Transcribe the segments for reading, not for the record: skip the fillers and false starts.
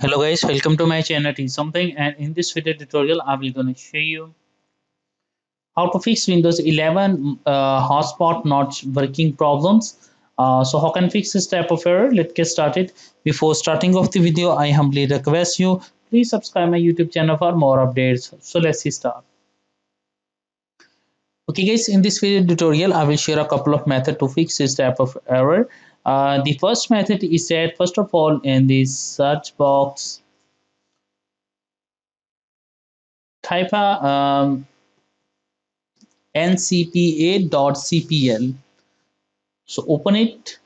Hello guys, welcome to my channel T something, and in this video tutorial I will gonna show you how to fix Windows 11 hotspot not working problems. So how can fix this type of error? Let's get started. Before starting off the video, I humbly request you please subscribe my YouTube channel for more updates. So let's start. Okay guys, in this video tutorial I will share a couple of methods to fix this type of error. The first method is that first of all in the search box type a ncpa.cpl. So open it,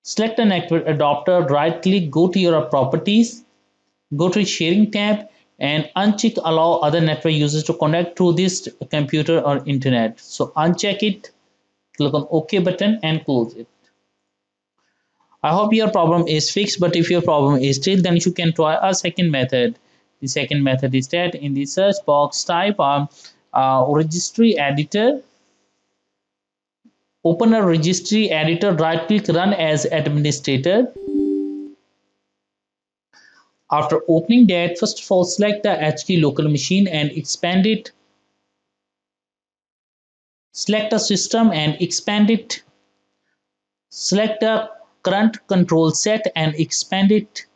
select a network adapter, right click, go to your properties, go to sharing tab and uncheck allow other network users to connect to this computer or internet. So uncheck it, click on OK button and close it. I hope your problem is fixed, but if your problem is still, then you can try a second method. The second method is that in the search box type registry editor. Open a registry editor, right click, run as administrator. After opening that, first of all select the HK local machine and expand it. Select a system and expand it. Select a current control set and expand it.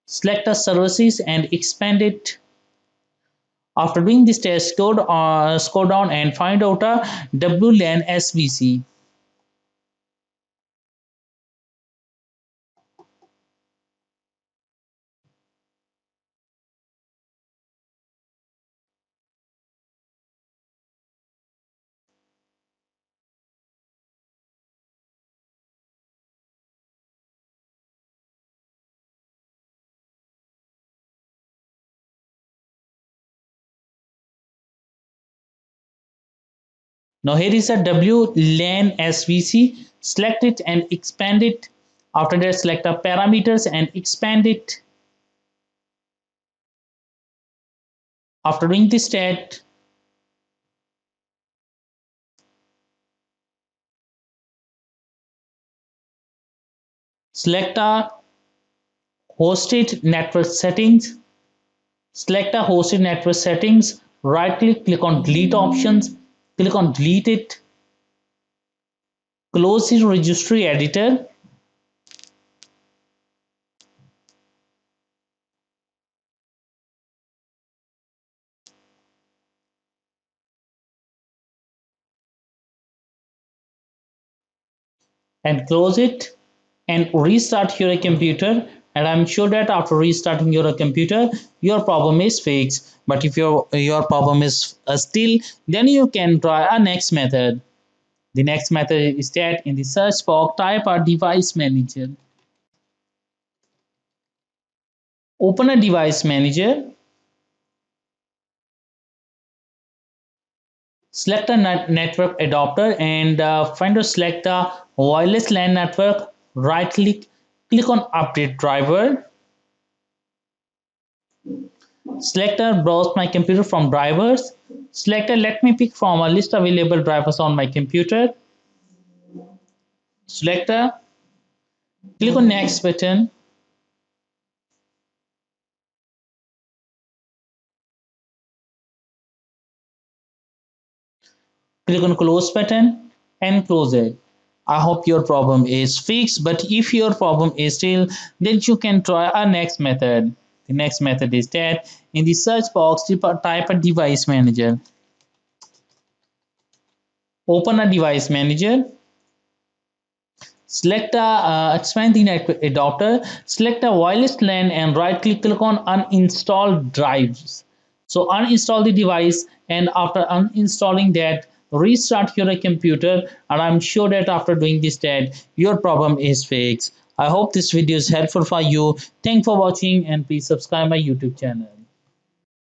Select a services and expand it. After doing this test, scroll down and find out a WLAN SVC. Now here is a WLAN SVC. Select it and expand it. After that, select the parameters and expand it. After doing this stat, select a hosted network settings. Select a hosted network settings. Right click, click on delete options. Click on delete it. Close the registry editor. And close it and restart your computer, and I'm sure that after restarting your computer your problem is fixed. But if your problem is still, then you can try a next method. The next method is that in the search box type a device manager. Open a device manager, select a network adapter and find or select the wireless LAN network. Right click, click on update driver. Select a browse my computer from drivers. Select a let me pick from a list available drivers on my computer. Select a click on next button. Click on close button and close it. I hope your problem is fixed, but if your problem is still, then you can try a next method. The next method is that in the search box type a device manager. Open a device manager. Select a expand the network adapter, select a wireless LAN and right click on uninstall drives. So uninstall the device, and after uninstalling that restart your computer, and I'm sure that after doing this that your problem is fixed. I hope this video is helpful for you. Thanks for watching and please subscribe my YouTube channel.